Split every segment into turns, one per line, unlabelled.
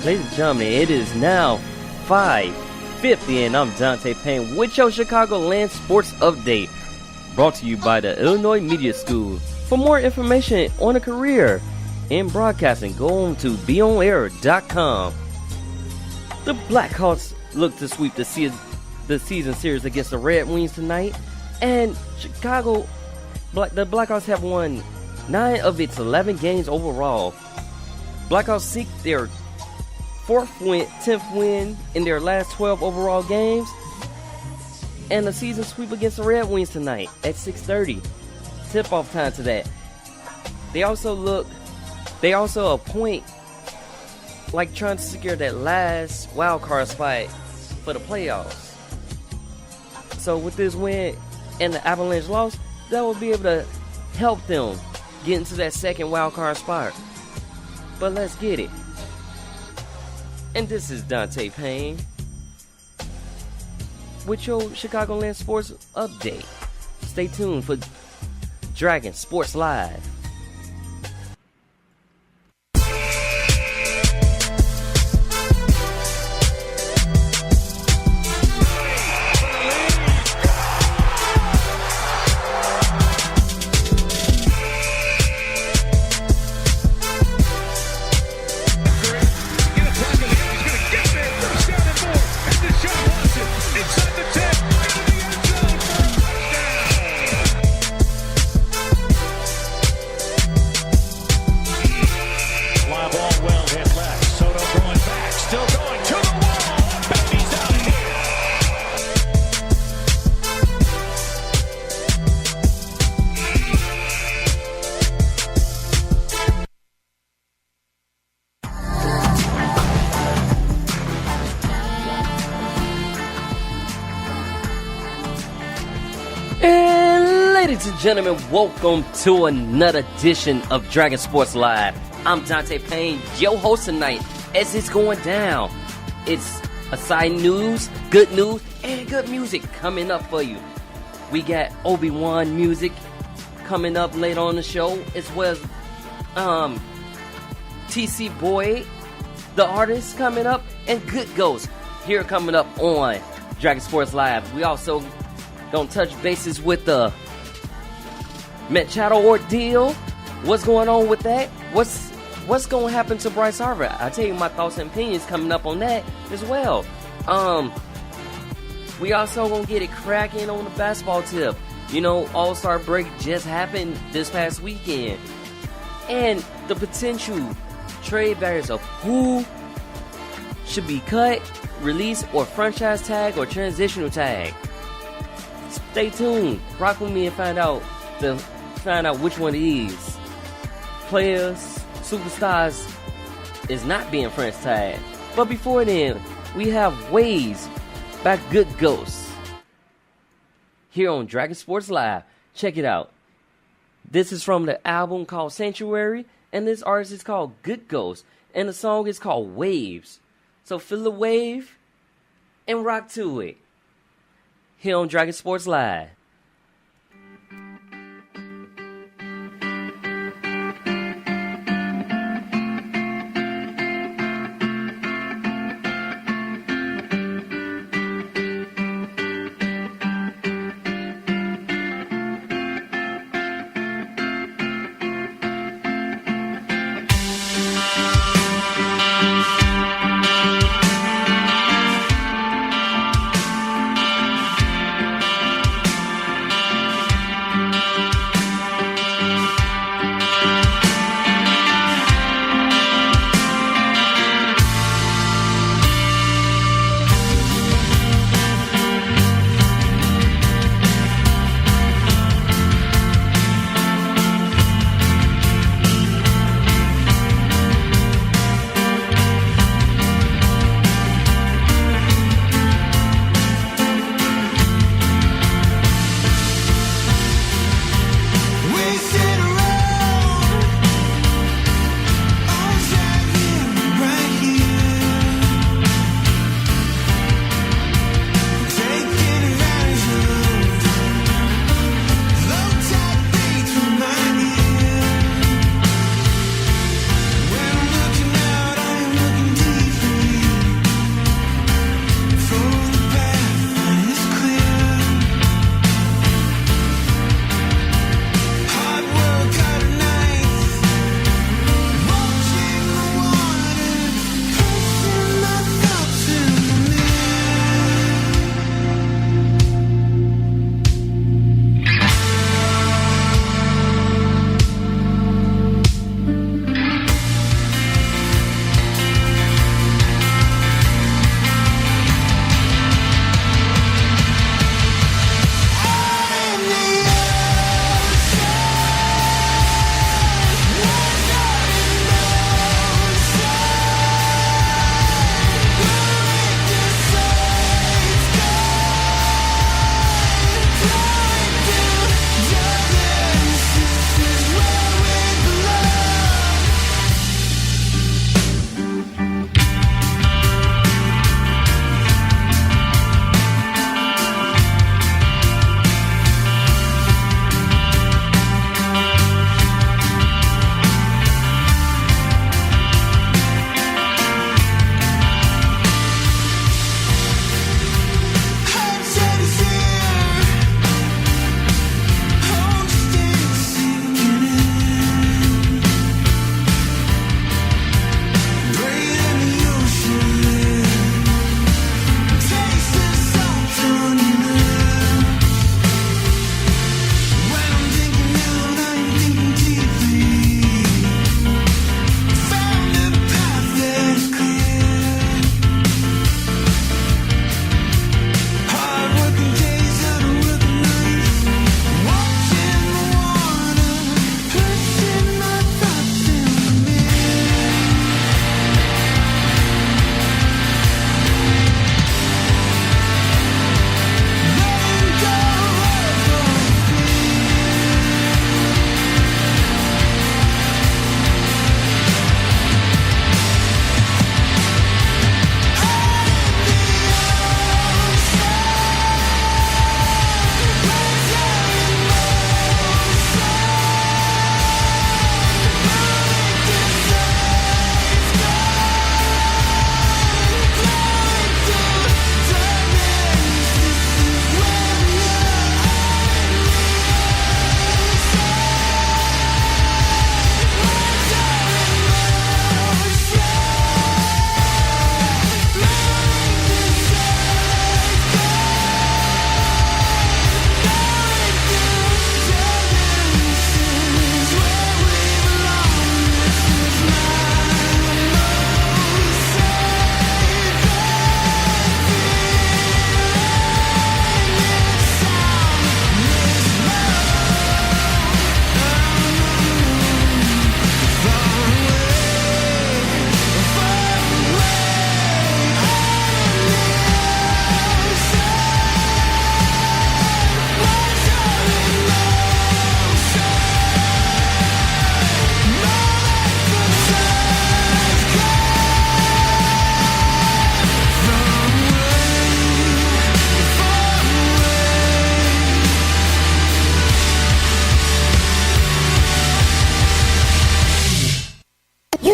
Ladies and gentlemen, it is now 5:50 and I'm Dante Payne with your Chicagoland Sports Update, brought to you by the Illinois Media School. For more information on a career in broadcasting, go on to beonair.com. The Blackhawks look to sweep the season series against the Red Wings tonight, and the Blackhawks have won 9 of its 11 games overall. Blackhawks seek their 10th win in their last 12 overall games, and the season sweep against the Red Wings tonight at 6:30. Tip-off time to that. They also appoint like trying to secure that last wild card spot for the playoffs. So with this win and the Avalanche loss, that will be able to help them get into that second wild card spot. But let's get it. And this is Dante Payne with your Chicagoland Sports Update. Stay tuned for Dragon Sports Live. Ladies and gentlemen, welcome to another edition of Dragon Sports Live. I'm Dante Payne, your host tonight. As it's going down, it's exciting news, good news, and good music coming up for you. We got Obi-Wan music coming up later on the show, as well as TC Boyd, the artist, coming up, and Good Ghost here coming up on Dragon Sports Live. We also gonna touch bases with the Machado ordeal. What's going on with that? What's going to happen to Bryce Harper? I'll tell you my thoughts and opinions coming up on that as well. We also going to get it cracking on the basketball tip. You know, All-Star break just happened this past weekend. And the potential trade barriers of who should be cut, released, or franchise tag, or transitional tag. Stay tuned. Rock with me and find out which one of these players, superstars, is not being franchise tagged. But before then, we have Waves by Good Ghost here on Dragon Sports Live. Check it out. This is from the album called Sanctuary, and this artist is called Good Ghost, and the song is called Waves. So feel the wave and rock to it here on Dragon Sports Live.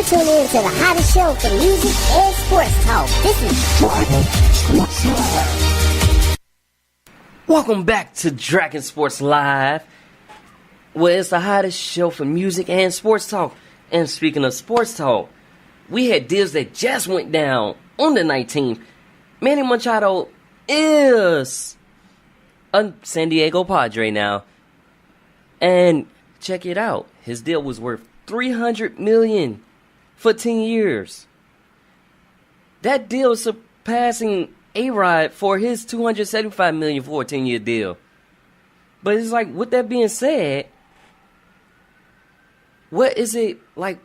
tune in to the hottest show for music and sports talk. This is Dragon Sports Live.
Welcome back to Dragon Sports Live, where it's the hottest show for music and sports talk. And speaking of sports talk, we had deals that just went down on the 19th. Manny Machado is a San Diego Padre now. And check it out. His deal was worth $300 million for 10 years. That deal is surpassing A-Rod for his $275 million for a 10-year deal. But it's like, with that being said, what is it like?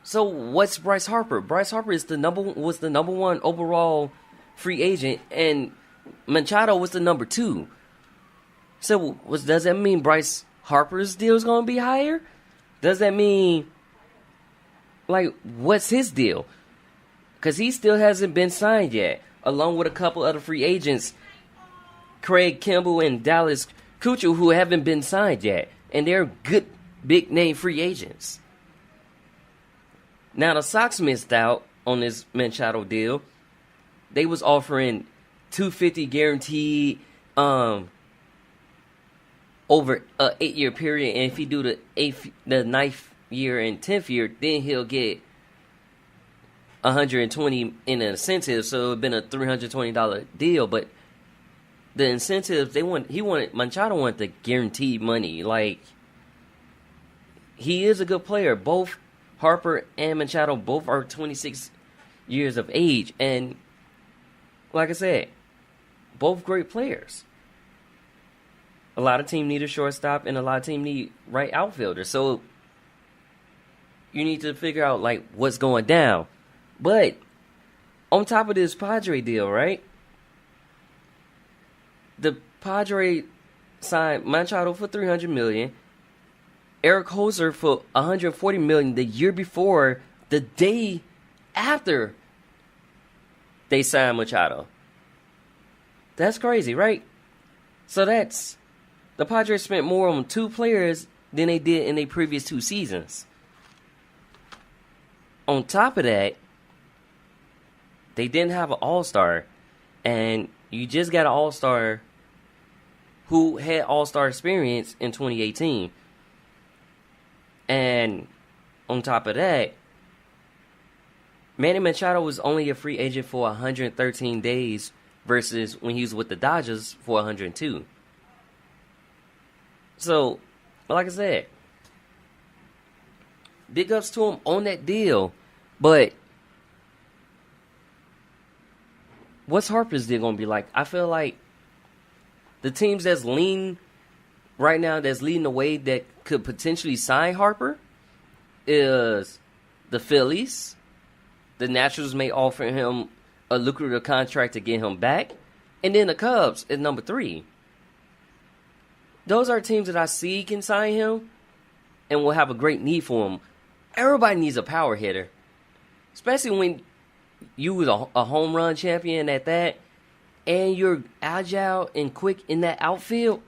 So what's Bryce Harper? Bryce Harper was the number one overall free agent, and Machado was the number 2. So does that mean Bryce Harper's deal is going to be higher? Does that mean, like, what's his deal? Because he still hasn't been signed yet, along with a couple other free agents, Craig Kimball and Dallas Keuchel, who haven't been signed yet. And they're good, big-name free agents. Now, the Sox missed out on this Machado deal. They was offering $250 guaranteed over an 8-year period, and if he do the 9th year and 10th year, then he'll get $120 in an incentive. So it'd been a $320 deal, but the incentives Machado wanted the guaranteed money. Like, he is a good player. Both Harper and Machado both are 26 years of age, and like I said, both great players. A lot of teams need a shortstop, and a lot of teams need right outfielders. So you need to figure out, like, what's going down. But on top of this Padre deal, right? The Padre signed Machado for $300 million, Eric Hosmer for $140 million the year before, the day after they signed Machado. That's crazy, right? So the Padres spent more on 2 players than they did in their previous 2 seasons. On top of that, they didn't have an all-star. And you just got an all-star who had all-star experience in 2018. And on top of that, Manny Machado was only a free agent for 113 days versus when he was with the Dodgers for 102. So, like I said, big ups to him on that deal. But what's Harper's deal going to be like? I feel like the teams that's lean right now, that's leading the way that could potentially sign Harper is the Phillies. The Nationals may offer him a lucrative contract to get him back. And then the Cubs is number 3. Those are teams that I see can sign him and will have a great need for him. Everybody needs a power hitter, especially when you was a home run champion at that, and you're agile and quick in that outfield.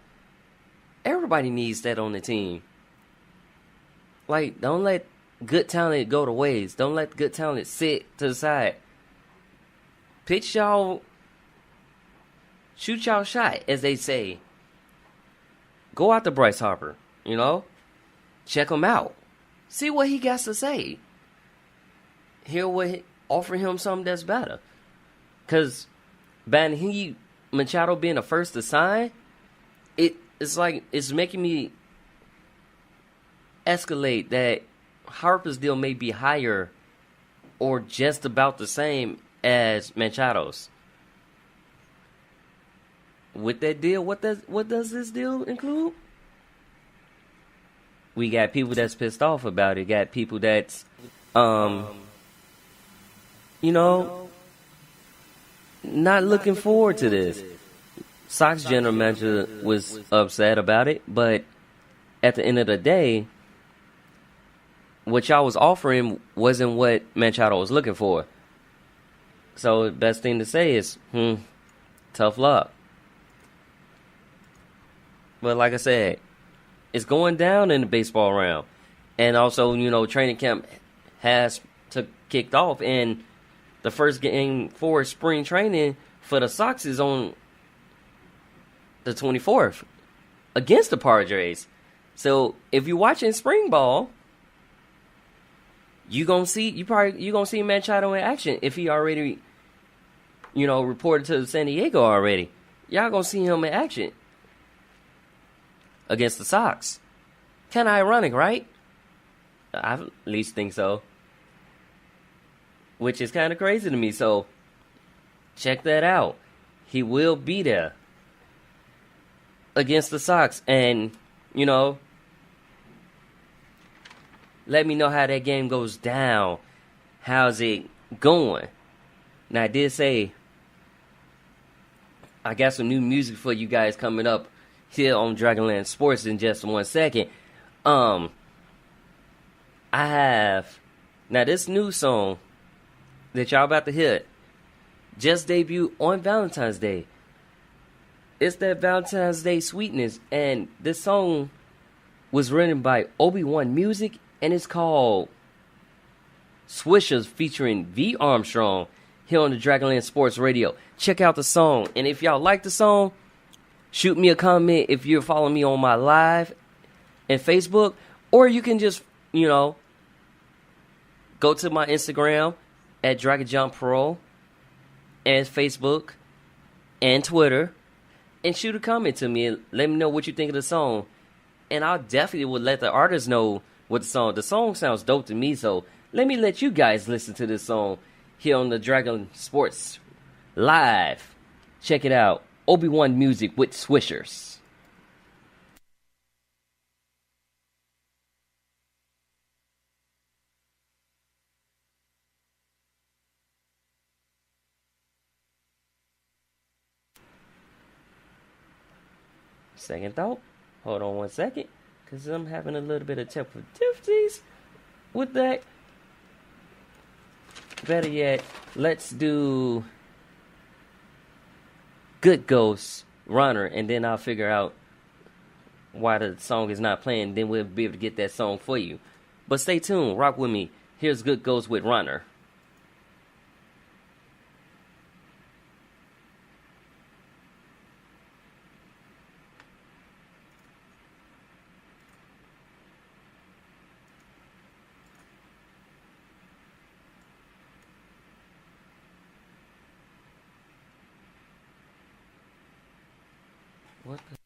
Everybody needs that on the team. Like, don't let good talent go to waste. Don't let good talent sit to the side. Pitch y'all, shoot y'all shot, as they say. Go out to Bryce Harper, you know? Check him out. See what he got to say. Offer him something that's better. Because Machado being the first to sign, it's like, it's making me escalate that Harper's deal may be higher or just about the same as Machado's. With that deal, what does this deal include? We got people that's pissed off about it. Got people that's, not looking forward to this. Sox general manager was upset about it, but at the end of the day, what y'all was offering wasn't what Machado was looking for. So the best thing to say is, tough luck. But like I said, it's going down in the baseball round. And also, training camp has kicked off, and the first game for spring training for the Sox is on the 24th against the Padres. So if you're watching spring ball, you gonna see Machado in action if he already, reported to San Diego already. Y'all gonna see him in action against the Sox. Kinda ironic, right? I at least think so. Which is kind of crazy to me. So check that out. He will be there against the Sox, and let me know how that game goes down. How's it going? Now, I did say I got some new music for you guys coming up here on Dragonland Sports in just 1 second. I have now this new song that y'all about to hear just debuted on Valentine's Day. It's that Valentine's Day sweetness, and this song was written by Obi-Wan Music, and it's called Swishers featuring V Armstrong here on the Dragonland Sports Radio. Check out the song, and if y'all like the song, shoot me a comment if you're following me on my live and Facebook, or you can just, go to my Instagram at Dragon Jump Pro and Facebook and Twitter and shoot a comment to me and let me know what you think of the song. And I definitely would let the artist know what the song sounds dope to me, so let me let you guys listen to this song here on the Dragon Sports Live. Check it out. Obi-Wan Music with Swishers. Second thought. Hold on 1 second, because I'm having a little bit of technical difficulties with that. Better yet, let's do Good Ghost Runner, and then I'll figure out why the song is not playing. Then we'll be able to get that song for you. But stay tuned. Rock with me. Here's Good Ghost with Runner. What the?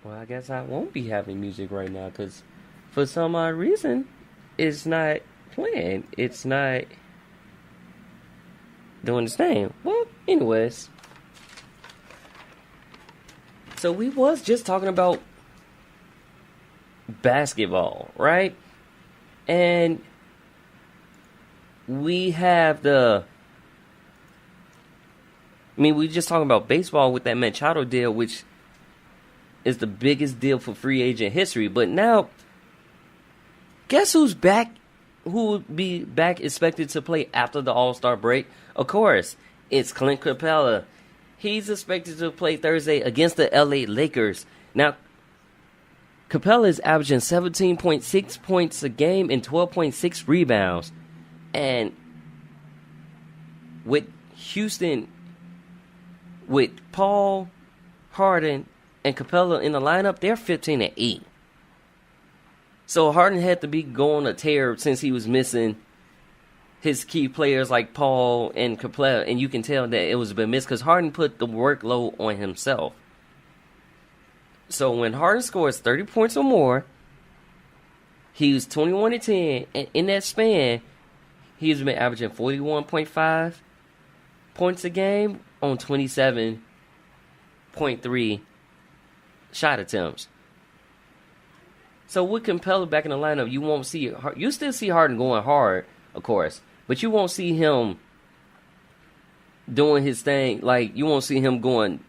Well, I guess I won't be having music right now, because for some odd reason, it's not playing. It's not doing its thing. Well, anyways. So we was just talking about basketball, right? And we have we just talking about baseball with that Machado deal, which is the biggest deal for free agent history. But now, guess who's back? Who will be back expected to play after the All-Star break? Of course, it's Clint Capella. He's expected to play Thursday against the LA Lakers. Now, Capella is averaging 17.6 points a game and 12.6 rebounds. And with Houston, with Paul, Harden, and Capella in the lineup, they're 15-8. So Harden had to be going a tear since he was missing his key players like Paul and Capella, and you can tell that it was a bit missed because Harden put the workload on himself. So when Harden scores 30 points or more, he was 21-10, and in that span, he's been averaging 41.5 points a game on 27.3 shot attempts. So with Capella back in the lineup, you won't see you still see Harden going hard, of course, but you won't see him doing his thing. Like, you won't see him going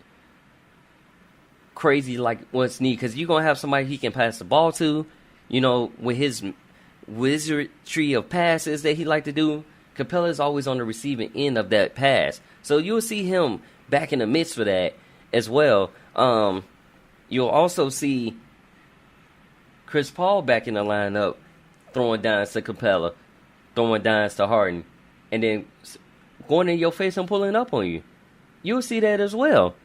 crazy like what's needed, because you're going to have somebody he can pass the ball to, with his wizardry of passes that he like to do. Capella is always on the receiving end of that pass. So you'll see him back in the midst for that as well. You'll also see Chris Paul back in the lineup, throwing downs to Capella, throwing downs to Harden, and then going in your face and pulling up on you. You'll see that as well.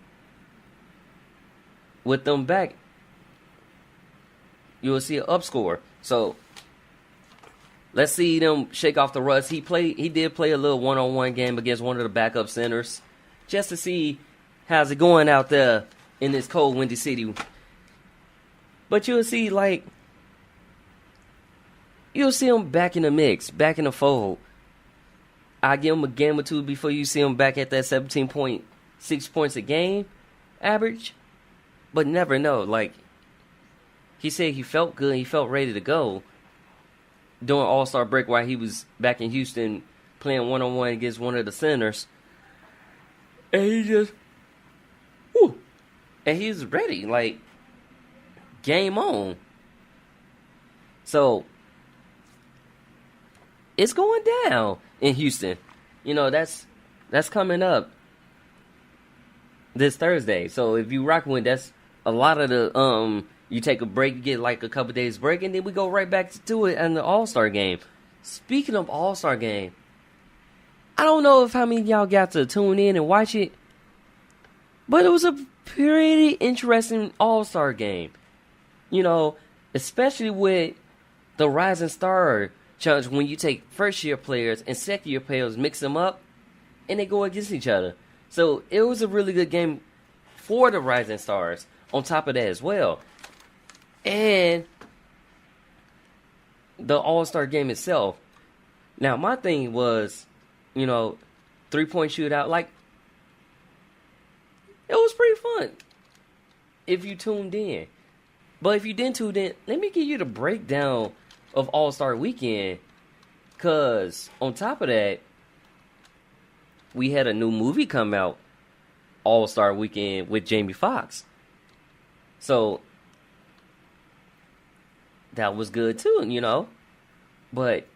With them back, you'll see an upscore. So let's see them shake off the rust. He did play a little one-on-one game against one of the backup centers, just to see how's it going out there in this cold, windy city. But you'll see him back in the mix, back in the fold. I give him a game or two before you see him back at that 17.6 points a game average. But never know. He said he felt good, he felt ready to go during All-Star break while he was back in Houston playing one-on-one against one of the centers. And he just, and he's ready, game on. So, it's going down in Houston. That's coming up this Thursday. So, if you rock with, that's a lot of the, you take a break, you get a couple days break, and then we go right back to it in the All-Star game. Speaking of All-Star game, I don't know if how many of y'all got to tune in and watch it, but it was a pretty interesting All-Star game. Especially with the Rising Star Challenge, when you take first-year players and second-year players, mix them up, and they go against each other. So it was a really good game for the Rising Stars on top of that as well. And the All-Star game itself. Now, my thing was, 3-point shootout. It was pretty fun if you tuned in. But if you didn't tune in, let me give you the breakdown of All-Star Weekend. Because on top of that, we had a new movie come out, All-Star Weekend, with Jamie Foxx. So that was good too, But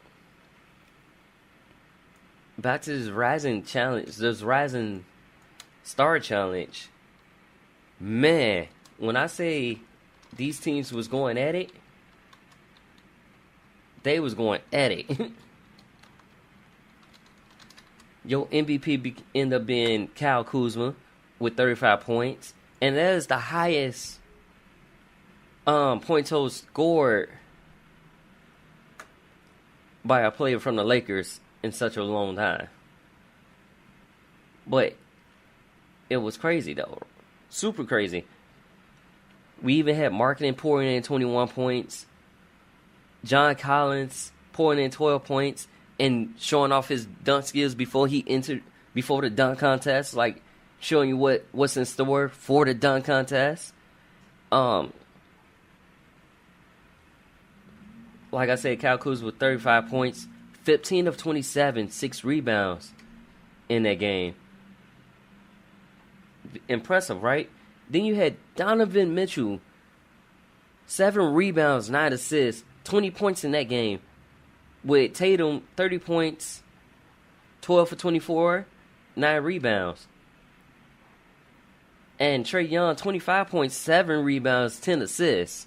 back to this Rising Challenge, this Rising Star Challenge. Man, when I say these teams was going at it, they was going at it. Your MVP ended up being Kyle Kuzma with 35 points. And that is the highest point total scored by a player from the Lakers in such a long time. But it was crazy, though. Super crazy. We even had Markkanen pouring in 21 points. John Collins pouring in 12 points and showing off his dunk skills before the dunk contest, showing you what's in store for the dunk contest. Like I said, Kyle Kuzma with 35 points, 15 of 27, 6 rebounds in that game. Impressive, right? Then you had Donovan Mitchell, 7 rebounds, 9 assists, 20 points in that game. With Tatum, 30 points, 12 for 24, 9 rebounds. And Trae Young, 25 points, 7 rebounds, 10 assists.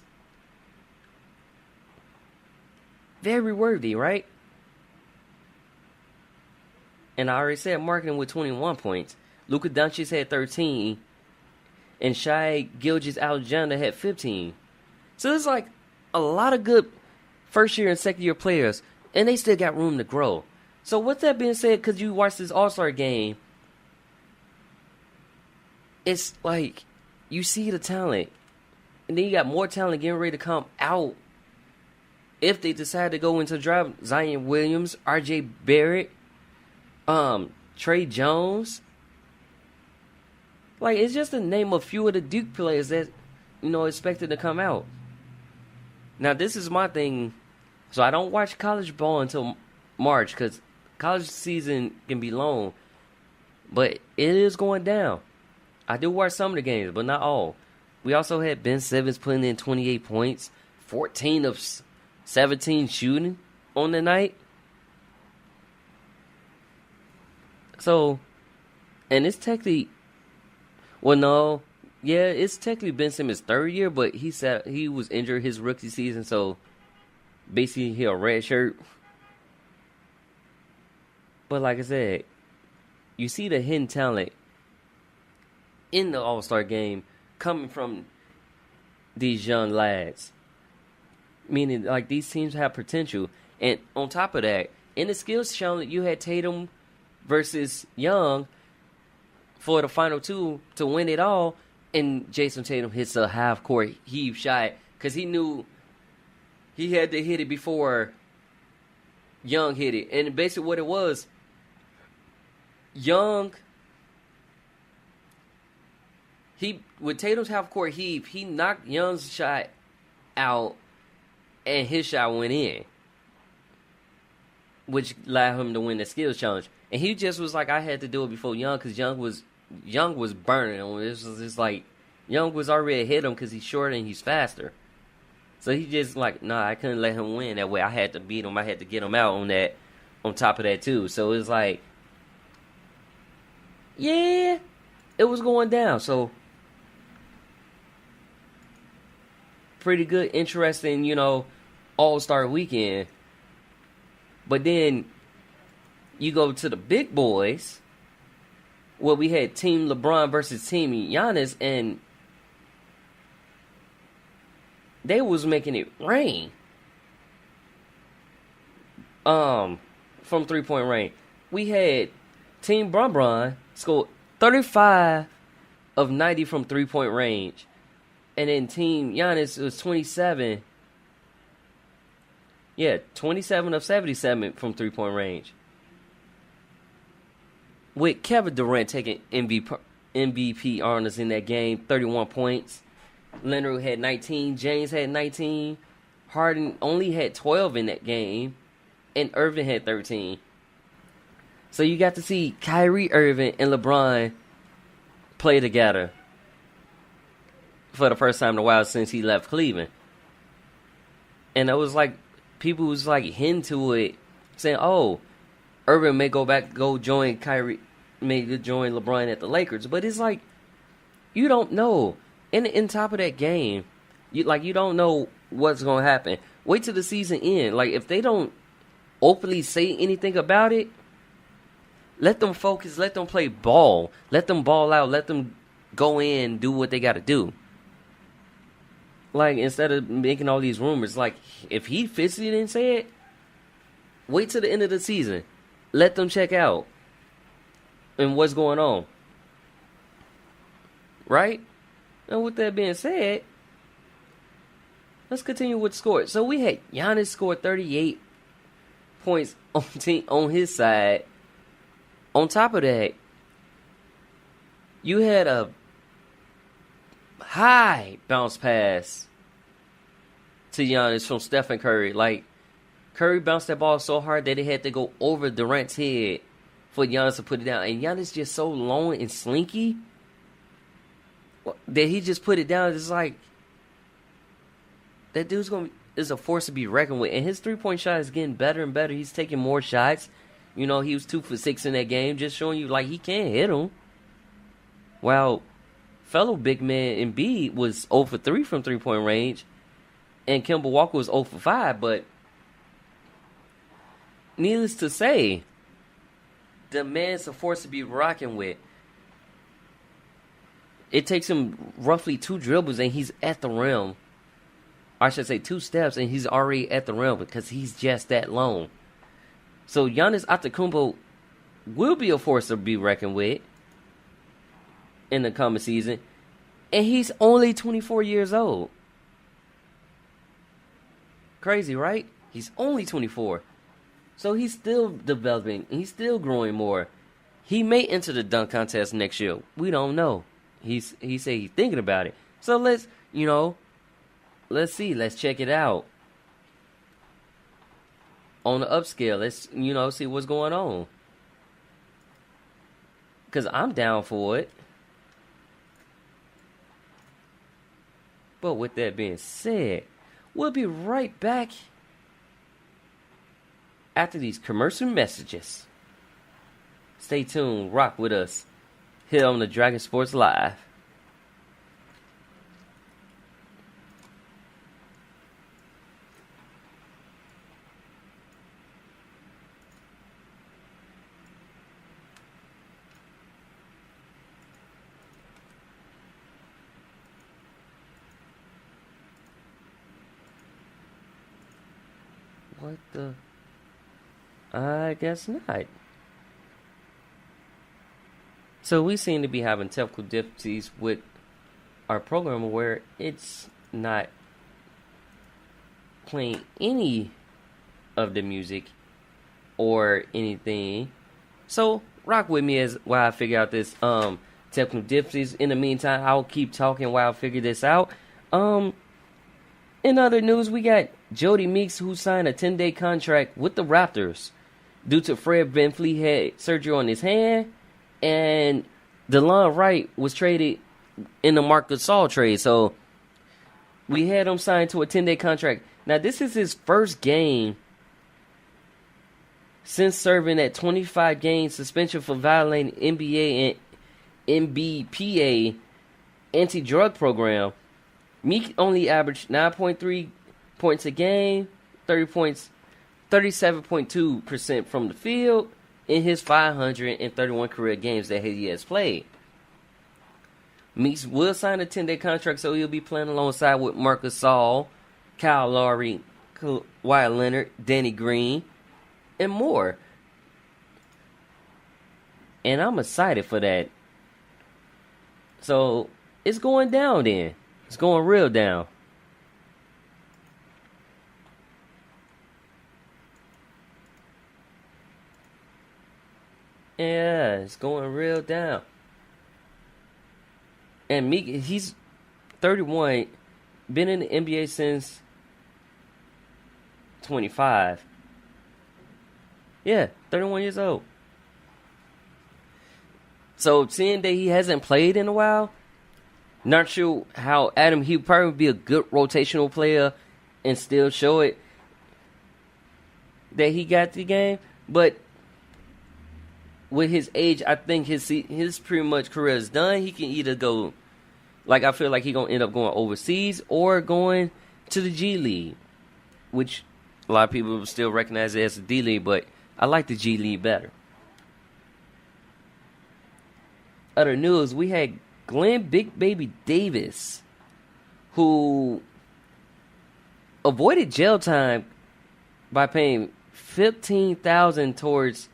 Very worthy, right? And I already said Markkanen with 21 points. Luka Doncic had 13. And Shai Gilgeous-Alexander had 15. So there's a lot of good first-year and second-year players. And they still got room to grow. So with that being said, because you watched this All-Star game, it's you see the talent. And then you got more talent getting ready to come out. If they decide to go into draft, Zion Williams, RJ Barrett, Trey Jones. It's just to name a few of the Duke players that, expected to come out. Now, this is my thing. So I don't watch college ball until March because college season can be long. But it is going down. I do watch some of the games, but not all. We also had Ben Simmons putting in 28 points, 14 of 17 shooting on the night. So, and it's technically, well, no, yeah, it's technically Ben Simmons' third year, but he said he was injured his rookie season, so basically he a red shirt. But like I said, you see the hidden talent in the All-Star game coming from these young lads. Meaning, like, these teams have potential. And on top of that, in the skills challenge, you had Tatum versus Young for the final two to win it all. And Jason Tatum hits a half-court heave shot because he knew he had to hit it before Young hit it. And basically what it was, Young... with Tatum's half-court heave, he knocked Young's shot out, and his shot went in, which allowed him to win the skills challenge. And he just was like, I had to do it before Young, because Young was burning him. It was just like, Young was already ahead of him because he's shorter and he's faster. So he just like, nah, I couldn't let him win that way. I had to beat him. I had to get him out on top of that too. So it was like, yeah, it was going down. So pretty good, interesting, All-Star weekend. But then you go to the big boys, where we had Team LeBron versus Team Giannis, and they was making it rain. From 3-point range. We had Team LeBron scored 35 of 90 from 3-point range. And then Team Giannis was 27. Yeah, 27 of 77 from 3-point range. With Kevin Durant taking MVP honors in that game, 31 points. Leonard had 19. James had 19. Harden only had 12 in that game. And Irving had 13. So you got to see Kyrie Irving and LeBron play together for the first time in a while since he left Cleveland. And it was like, people was like hinting to it, saying, oh, Irving may go join Kyrie, may join LeBron at the Lakers. But it's like, you don't know. In top of that game, you don't know what's going to happen. Wait till the season end. Like, if they don't openly say anything about it, let them focus, let them play ball. Let them ball out, let them go in, do what they got to do. Like, instead of making all these rumors, like, if he physically didn't say it, wait till the end of the season. Let them check out and what's going on. Right? And with that being said, let's continue with the score. So we had Giannis scored 38 points on his side. On top of that, you had a high bounce pass to Giannis from Stephen Curry. Like, Curry bounced that ball so hard that it had to go over Durant's head for Giannis to put it down. And Giannis just so long and slinky that he just put it down. It's like, that dude's is a force to be reckoned with. And his 3-point shot is getting better and better. He's taking more shots. He was 2 for 6 in that game, just showing you, like, he can't hit him. While fellow big man Embiid was 0 for 3 from 3-point range, and Kemba Walker was 0 for 5, but needless to say, the man's a force to be rocking with. It takes him roughly 2 dribbles and he's at the rim. I should say 2 steps and he's already at the rim because he's just that long. So Giannis Antetokounmpo will be a force to be reckoned with in the coming season. And he's only 24 years old. Crazy, right? He's only 24. So he's still developing. He's still growing more. He may enter the dunk contest next year. We don't know. He said he's thinking about it. So let's see. Let's check it out. On the upscale, let's, see what's going on. Because I'm down for it. But with that being said, we'll be right back after these commercial messages. Stay tuned, rock with us here on the Dragon Sports Live. What the? I guess not. So we seem to be having technical difficulties with our program where it's not playing any of the music or anything. So rock with me as while I figure out this technical difficulties. In the meantime, I'll keep talking while I figure this out. In other news, we got Jody Meeks, who signed a 10-day contract with the Raptors due to Fred VanVleet had surgery on his hand, and DeLon Wright was traded in the Marc Gasol trade. So we had him signed to a 10-day contract. Now, this is his first game since serving that 25-game suspension for violating NBA and NBPA anti-drug program. Meek only averaged 9.3 points a game, 30 points, 37.2% from the field in his 531 career games that he has played. Meeks will sign a 10-day contract, so he'll be playing alongside with Marc Gasol, Kyle Lowry, Kawhi Leonard, Danny Green, and more. And I'm excited for that. So it's going down then. It's going real down. Yeah, it's going real down. And Meek, he's 31, been in the NBA since 25. Yeah, 31 years old. So seeing that he hasn't played in a while, not sure how Adam, he would probably be a good rotational player and still show it that he got the game. But with his age, I think his pretty much career is done. He can either go, like I feel like he's going to end up going overseas or going to the G League, which a lot of people still recognize it as the D League, but I like the G League better. Other news, we had Glenn Big Baby Davis, who avoided jail time by paying $15,000 towards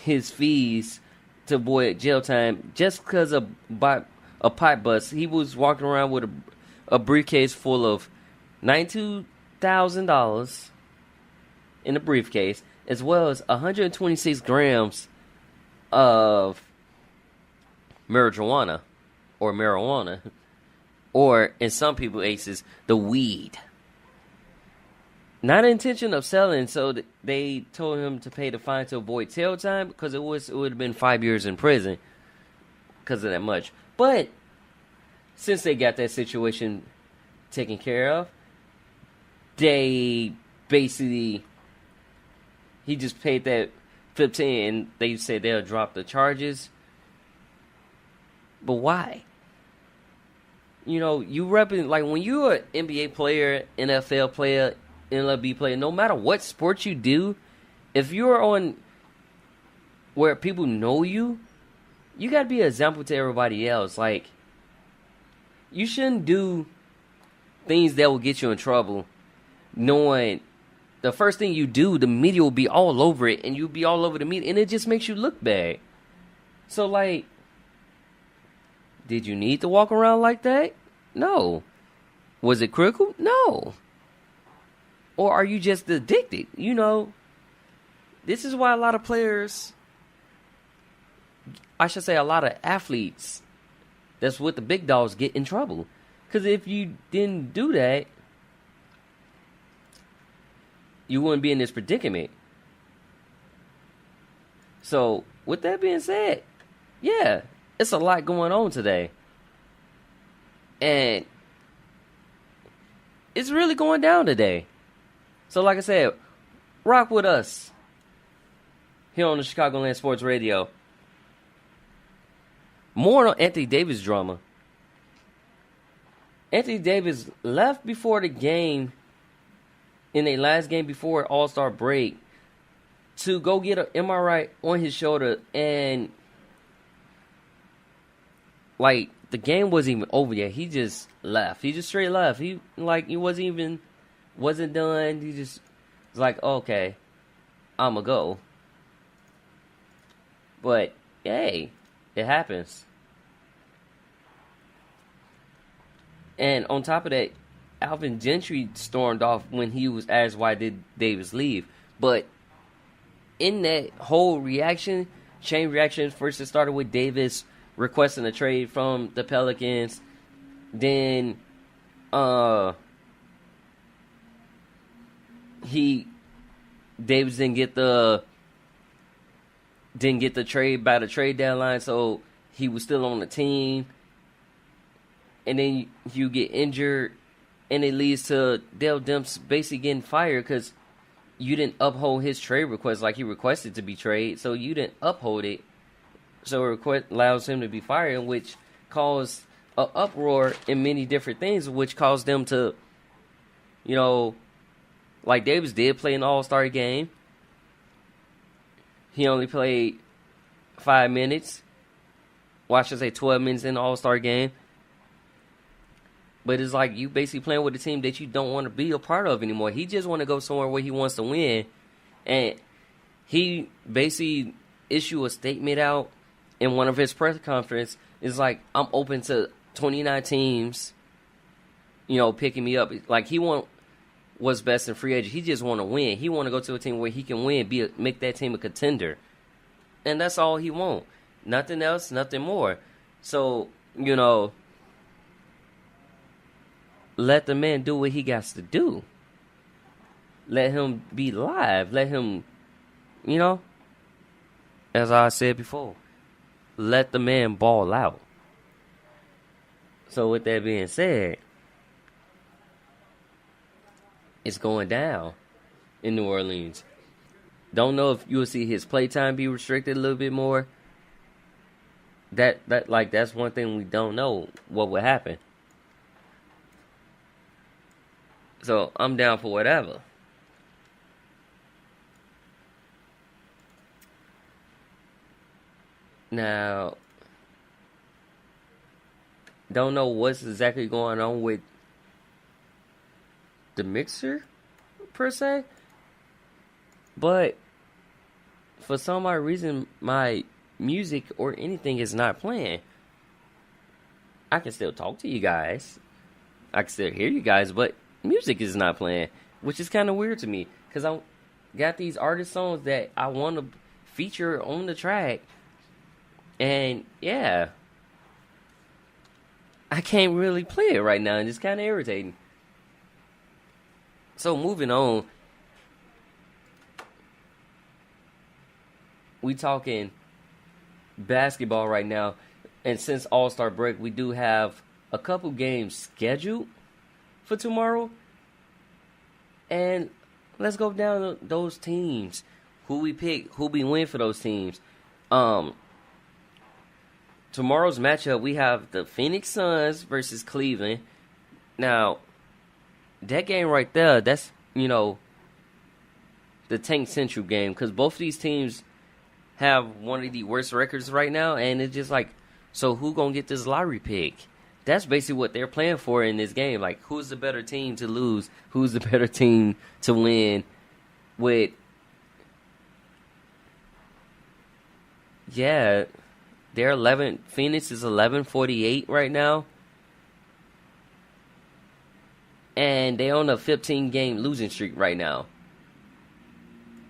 his fees to avoid jail time just because of a pipe bust. He was walking around with a briefcase full of $92,000 in the briefcase, as well as 126 grams of marijuana, or in some people's cases, the weed. Not intention of selling, so they told him to pay the fine to avoid jail time because it would have been 5 years in prison because of that much. But since they got that situation taken care of, they basically, he just paid that 15 and they said they'll drop the charges. But why? You know, you repping, like when you're an NBA player, NFL player, MLB player, no matter what sport you do, if you're on where people know you, you gotta be an example to everybody else. Like, you shouldn't do things that will get you in trouble, knowing the first thing you do, the media will be all over it, and you'll be all over the media, and it just makes you look bad. So, like, did you need to walk around like that? No. Was it critical? No. Or are you just addicted? You know, this is why a lot of players, I should say a lot of athletes that's with the big dogs get in trouble. Because if you didn't do that, you wouldn't be in this predicament. So, with that being said, yeah, it's a lot going on today. And it's really going down today. So like I said, rock with us here on the Chicagoland Sports Radio. More on Anthony Davis drama. Anthony Davis left before the game, in their last game before All-Star break, to go get an MRI on his shoulder, and like the game wasn't even over yet. He just left. He just straight left. He wasn't done. He just was like, okay, I'ma go. But hey, it happens. And on top of that, Alvin Gentry stormed off when he was asked why did Davis leave. But in that whole chain reaction, first it started with Davis requesting a trade from the Pelicans. Then Davis didn't get the trade by the trade deadline, so he was still on the team. And then you get injured, and it leads to Dale Demps basically getting fired because you didn't uphold his trade request like he requested to be traded. So you didn't uphold it. So a request allows him to be fired, which caused an uproar in many different things, which caused them to, like Davis did play an All-Star game. He only played 5 minutes. Well, I should say 12 minutes in the All-Star game. But it's like you basically playing with a team that you don't want to be a part of anymore. He just want to go somewhere where he wants to win. And he basically issued a statement out in one of his press conferences. It's like, I'm open to 29 teams, picking me up. Like, he want what's best in free agent. He just want to win. He want to go to a team where he can win, make that team a contender. And that's all he want. Nothing else, nothing more. So, let the man do what he got to do. Let him be live. Let him, as I said before, let the man ball out. So with that being said, it's going down in New Orleans. Don't know if you'll see his playtime be restricted a little bit more. That's one thing we don't know what would happen. So I'm down for whatever. Now, don't know what's exactly going on with the mixer, per se. But for some odd reason, my music or anything is not playing. I can still talk to you guys. I can still hear you guys, but music is not playing, which is kind of weird to me, because I got these artist songs that I want to feature on the track, and yeah, I can't really play it right now, and it's kind of irritating. So moving on, we talking basketball right now, and since All-Star break, we do have a couple games scheduled for tomorrow. And let's go down those teams. Who we pick, who we win for those teams. Tomorrow's matchup, we have the Phoenix Suns versus Cleveland. Now, that game right there, that's, the Tank Central game, because both of these teams have one of the worst records right now, and it's just like, so who gonna get this lottery pick? That's basically what they're playing for in this game. Like, who's the better team to lose? Who's the better team to win? Phoenix is 11-48 right now. And they on a 15-game losing streak right now.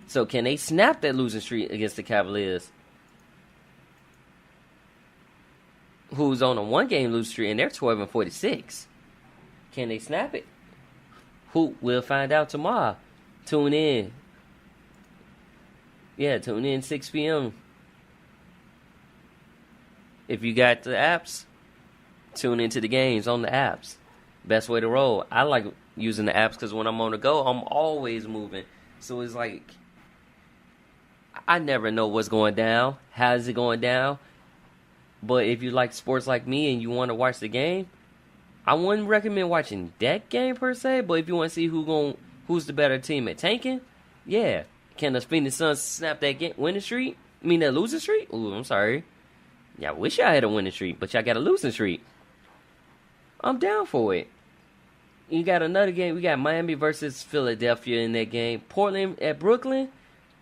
So can they snap that losing streak against the Cavaliers, who's on a 1-game losing streak, and they're 12-46? Can they snap it? We'll find out tomorrow. Tune in. Yeah, tune in 6 p.m. If you got the apps, tune into the games on the apps. Best way to roll. I like using the apps because when I'm on the go, I'm always moving. So it's like, I never know what's going down. How is it going down? But if you like sports like me and you want to watch the game, I wouldn't recommend watching that game per se. But if you want to see who's the better team at tanking, yeah. Can the Phoenix Suns snap that winning streak? I mean, that losing streak? Ooh, I'm sorry. Yeah, I wish I had a winning streak, but y'all got a losing streak. I'm down for it. You got another game. We got Miami versus Philadelphia in that game. Portland at Brooklyn.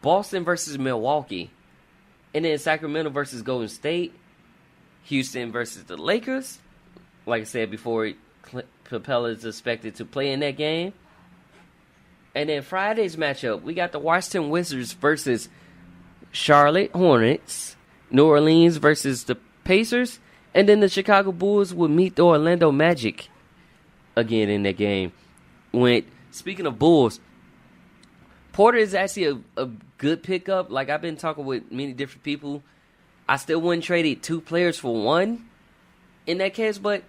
Boston versus Milwaukee. And then Sacramento versus Golden State. Houston versus the Lakers. Like I said before, Capella is expected to play in that game. And then Friday's matchup, we got the Washington Wizards versus Charlotte Hornets. New Orleans versus the Pacers. And then the Chicago Bulls will meet the Orlando Magic again in that game. Speaking of Bulls, Porter is actually a good pickup. Like, I've been talking with many different people. I still wouldn't trade it 2 players for 1 in that case, but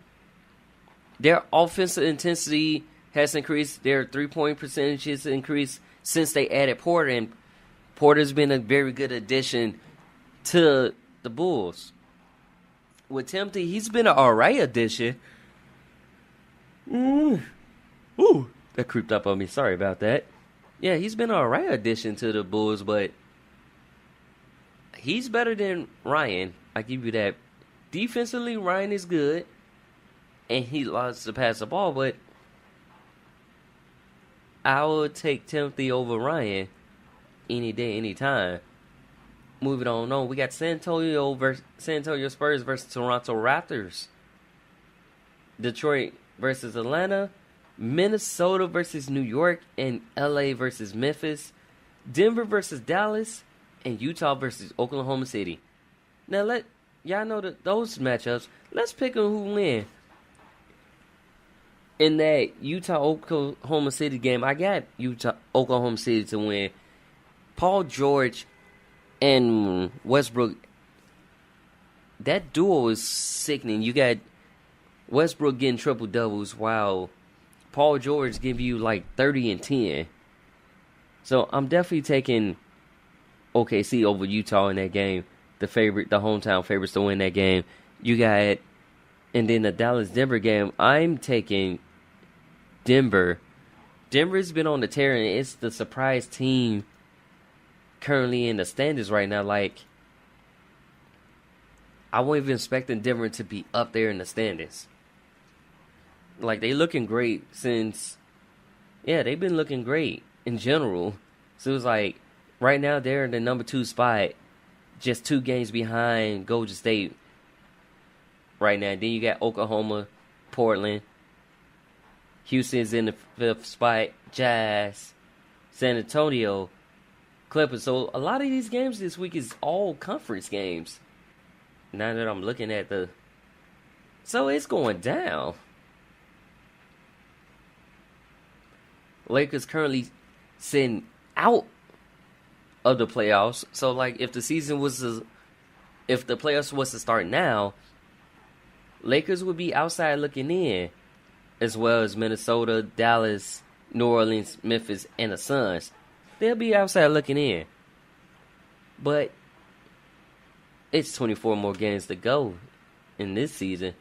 their offensive intensity has increased. Their 3-point percentage has increased since they added Porter, and Porter's been a very good addition to the Bulls. With Timothy, he's been an alright addition. Ooh, that creeped up on me. Sorry about that. Yeah, he's been an alright addition to the Bulls, but he's better than Ryan. I give you that. Defensively, Ryan is good, and he loves to pass the ball, but I would take Timothy over Ryan any day, any time. Moving on, we got San Antonio Spurs versus Toronto Raptors. Detroit versus Atlanta. Minnesota versus New York, and LA versus Memphis. Denver versus Dallas, and Utah versus Oklahoma City. Now y'all know those matchups. Let's pick who win. In that Utah-Oklahoma City game, I got Oklahoma City to win. Paul George and Westbrook, that duo is sickening. You got Westbrook getting triple-doubles while Paul George give you like 30 and 10. So I'm definitely taking OKC over Utah in that game. The hometown favorites to win that game. And then the Dallas-Denver game, I'm taking Denver. Denver's been on the tear, and it's the surprise team currently in the standings right now. Like, I wasn't even expecting Denver to be up there in the standings. Like, they looking great they've been looking great in general. So it was like, right now they're in the number 2 spot, just 2 games behind Golden State right now. Then you got Oklahoma, Portland, Houston's in the 5th spot, Jazz, San Antonio, Clippers. So a lot of these games this week is all conference games. Now that I'm looking at so it's going down. Lakers currently sitting out of the playoffs. So, like, if the playoffs was to start now, Lakers would be outside looking in, as well as Minnesota, Dallas, New Orleans, Memphis, and the Suns. They'll be outside looking in. But it's 24 more games to go in this season.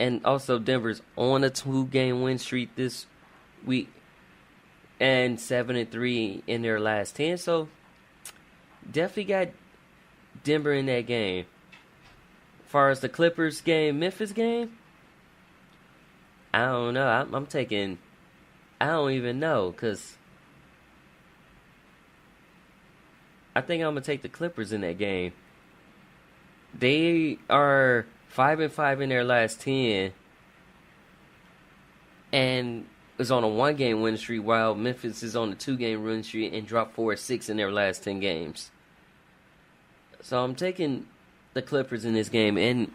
And also, Denver's on a 2-game win streak this week, and 7-3 in their last 10. So, definitely got Denver in that game. As far as the Clippers game, Memphis game, I don't know. I don't even know, because I think I'm going to take the Clippers in that game. They are 5-5 in their last 10, and is on a 1-game win streak, while Memphis is on a 2-game win streak and dropped 4-6 in their last 10 games. So I'm taking the Clippers in this game, and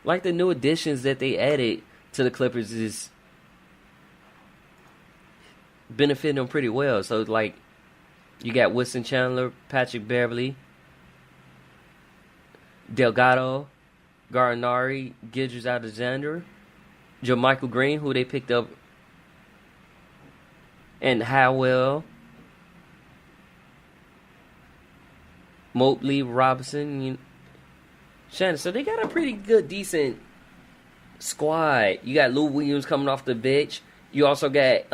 like the new additions that they added to the Clippers is benefiting them pretty well. So, like, you got Winston Chandler, Patrick Beverly, Delgado, Garnari, Gidgers Alexander, Jermichael Green, who they picked up, and Howell, Mobley, Robinson, Shannon. So they got a pretty good, decent squad. You got Lou Williams coming off the bench. You also got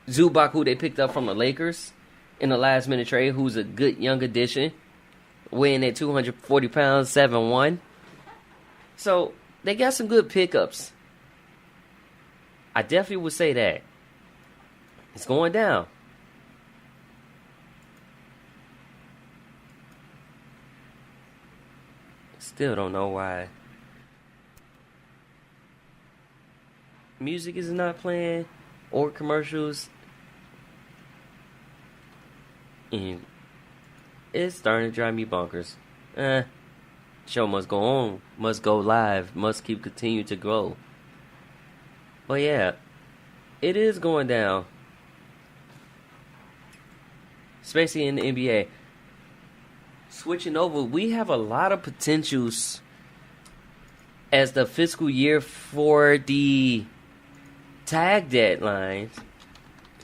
Zubac, who they picked up from the Lakers in the last minute trade, who's a good young addition, weighing at 240 pounds, 7'1". So they got some good pickups. I definitely would say that. It's going down. Still don't know why. Music is not playing or commercials. And it's starting to drive me bonkers. Show must go on, must go live, must continue to grow. But yeah, it is going down. Especially in the NBA. Switching over, we have a lot of potentials as the fiscal year for the tag deadline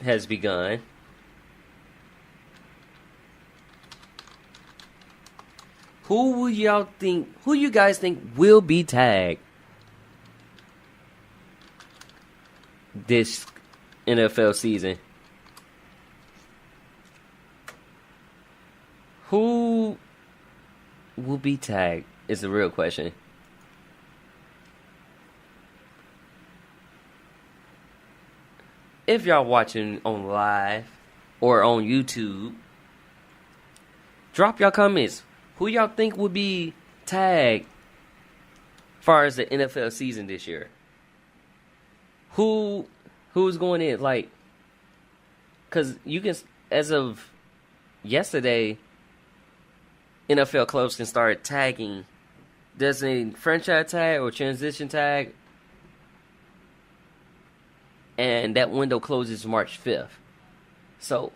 has begun. Who you guys think will be tagged this NFL season? Who will be tagged is the real question. If y'all watching on live or on YouTube, drop y'all comments. Who y'all think would be tagged as far as the NFL season this year? Who's going in? Like, because you can, as of yesterday, NFL clubs can start tagging, designating franchise tag or transition tag, and that window closes March 5th. So,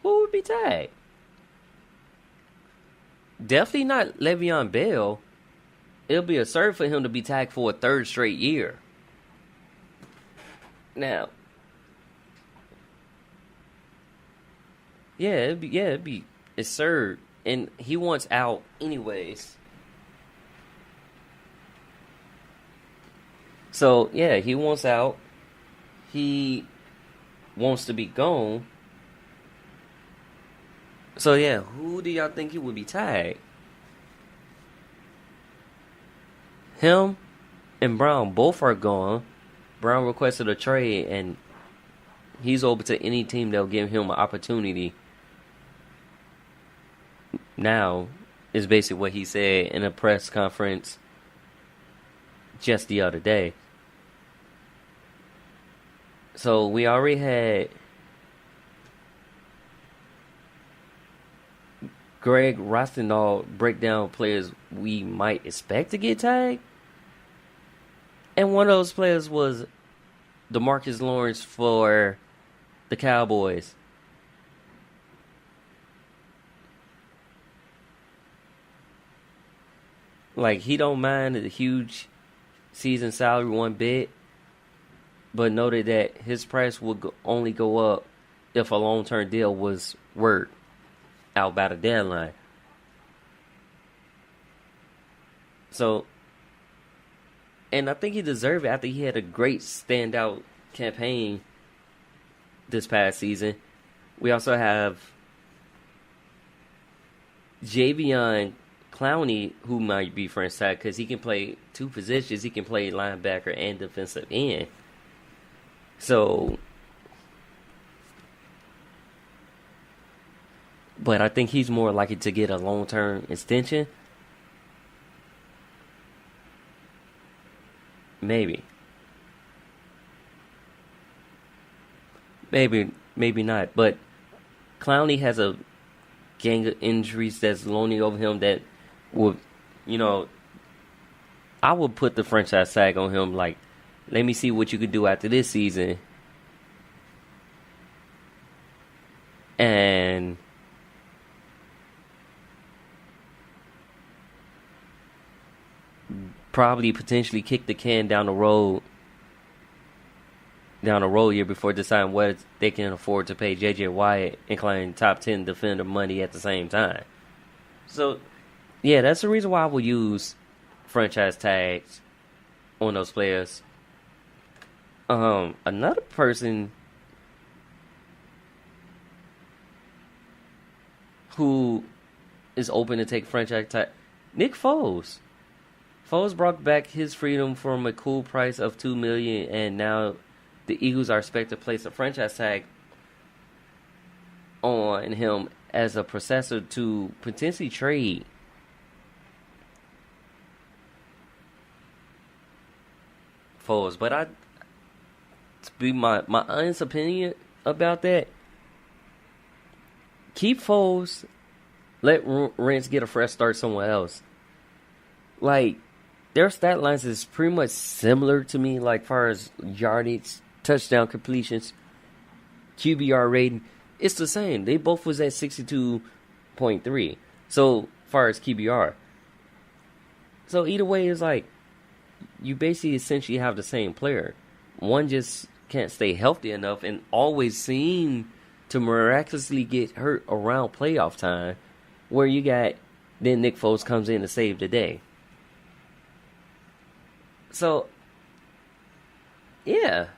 who would be tagged? Definitely not Le'Veon Bell. It'll be absurd for him to be tagged for a third straight year. Now, it'd be absurd, and he wants out anyways. So yeah, he wants out. He wants to be gone. So yeah, who do y'all think he would be tagged? Him and Brown both are gone. Brown requested a trade, and he's open to any team that'll give him an opportunity. Now, is basically what he said in a press conference just the other day. So we already had Greg Rosendahl break down players we might expect to get tagged. And one of those players was DeMarcus Lawrence for the Cowboys. Like, he don't mind the huge season salary one bit, but noted that his price would only go up if a long-term deal was worked out by the deadline. So, and I think he deserved it after he had a great standout campaign this past season. We also have Javion Clowney, who might be franchise tag because he can play two positions. He can play linebacker and defensive end. So, but I think he's more likely to get a long-term extension. Maybe, maybe not. But Clowney has a gang of injuries that's looming over him that would, I would put the franchise tag on him. Like, let me see what you could do after this season. And probably potentially kick the can down the road year before deciding whether they can afford to pay J.J. Watt and claim top 10 defender money at the same time. So, yeah, that's the reason why I will use franchise tags on those players. Another person who is open to take franchise tag, Nick Foles. Foles brought back his freedom from a cool price of $2 million, and now the Eagles are expected to place a franchise tag on him as a processor to potentially trade. Foles, but to be my honest opinion about that, keep Foles, let Rents get a fresh start somewhere else. Like, their stat lines is pretty much similar to me, like far as yardage, touchdown completions, QBR rating. It's the same. They both was at 62.3. So far as QBR. So either way, it's like you basically essentially have the same player. One just can't stay healthy enough and always seem to miraculously get hurt around playoff time, where you got then Nick Foles comes in to save the day. So, yeah.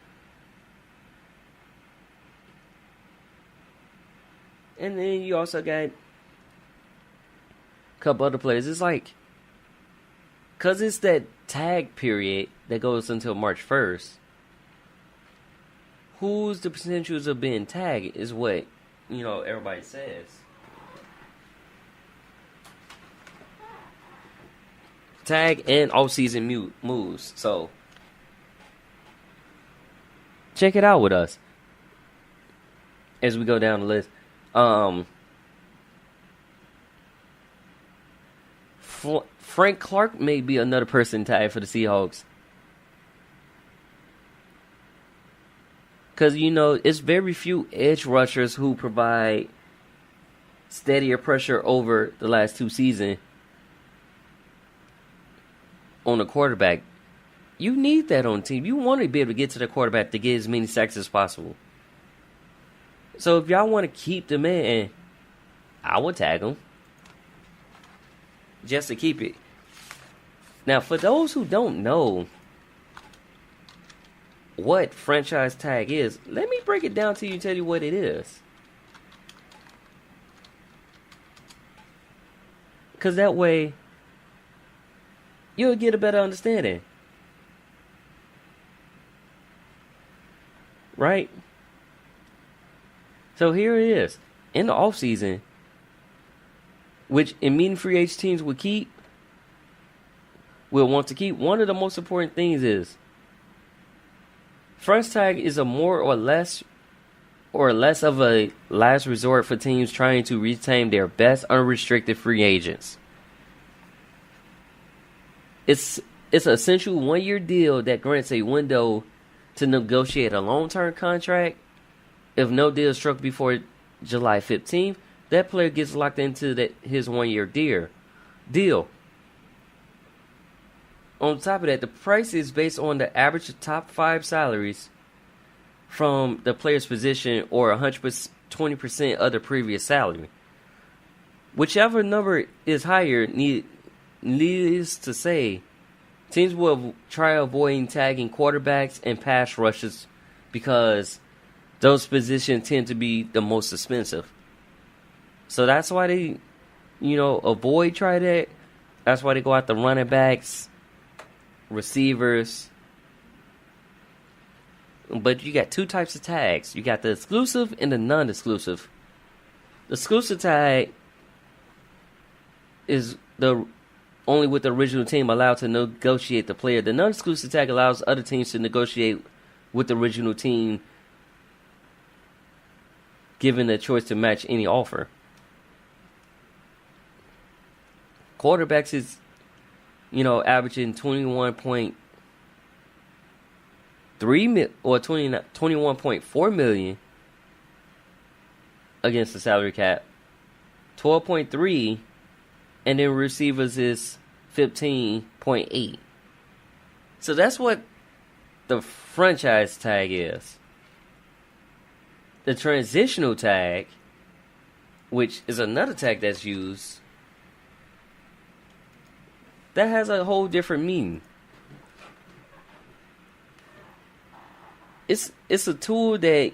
And then you also got a couple other players. It's like, because it's that tag period that goes until March 1st, who's the potentials of being tagged is what, everybody says. Tag and off-season moves. So, check it out with us as we go down the list. Frank Clark may be another person tagged for the Seahawks. Because, it's very few edge rushers who provide steadier pressure over the last two seasons on the quarterback. You need that on the team. You want to be able to get to the quarterback to get as many sacks as possible. So if y'all want to keep the man, I would tag him. Just to keep it. Now, for those who don't know what franchise tag is, let me break it down to you and tell you what it is. Because that way, you'll get a better understanding. Right? So here it is. In the offseason, which in meeting free agent teams will want to keep, one of the most important things is franchise tag is a more or less of a last resort for teams trying to retain their best unrestricted free agents. It's an essential 1-year deal that grants a window to negotiate a long-term contract. If no deal is struck before July 15th, that player gets locked into his 1-year deal. On top of that, the price is based on the average top 5 salaries from the player's position or 120% of the previous salary. Whichever number is higher, needless to say, teams will try avoiding tagging quarterbacks and pass rushes because those positions tend to be the most expensive. So that's why they, avoid try that. That's why they go out the running backs, receivers. But you got two types of tags. You got the exclusive and the non-exclusive. The exclusive tag is the only with the original team allowed to negotiate the player. The non-exclusive tag allows other teams to negotiate with the original team, given the choice to match any offer. Quarterbacks is, averaging 21.3 or 21.4 million against the salary cap. 12.3, and then receivers is 15.8. So that's what the franchise tag is. The transitional tag, which is another tag that's used, that has a whole different meaning. It's a tool that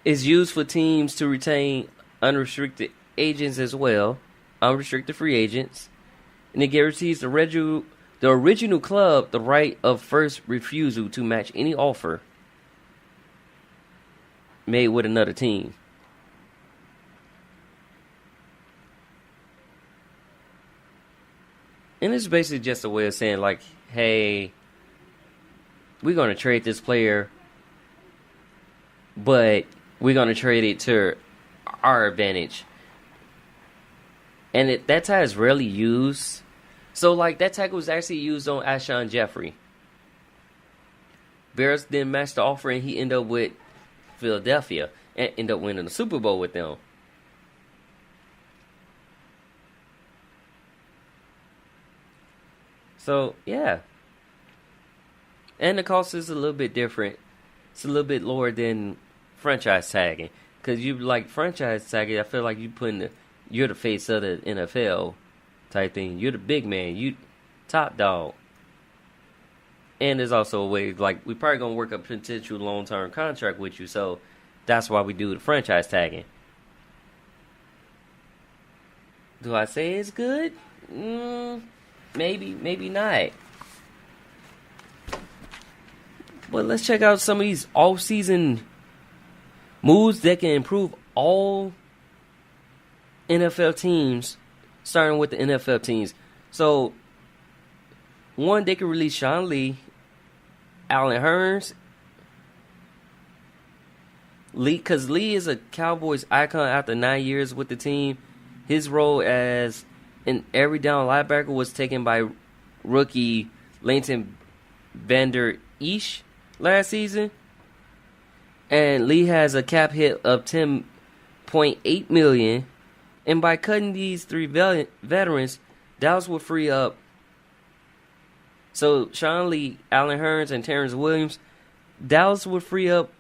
is used for teams to retain unrestricted agents as well, unrestricted free agents, and it guarantees the original club the right of first refusal to match any offer made with another team. And it's basically just a way of saying, like, hey, we're going to trade this player, but we're going to trade it to our advantage. And that tag is rarely used. So, like, that tag was actually used on Alshon Jeffrey. Bears didn't match the offer, and he ended up with Philadelphia and ended up winning the Super Bowl with them. So, yeah. And the cost is a little bit different. It's a little bit lower than franchise tagging. Because you like franchise tagging, I feel like you're the face of the NFL type thing. You're the big man. You top dog. And there's also a way, like, we probably going to work a potential long-term contract with you. So, that's why we do the franchise tagging. Do I say it's good? Maybe, maybe not. But let's check out some of these off-season moves that can improve all NFL teams, starting with the NFL teams. So, one, they can release Sean Lee, Allen Hurns. Because Lee is a Cowboys icon after 9 years with the team. His role as an every down linebacker was taken by rookie Leighton Vander Esch last season. And Lee has a cap hit of $10.8 million. And by cutting these three veterans, Dallas will free up. So Sean Lee, Allen Hurns, and Terrence Williams, Dallas would free up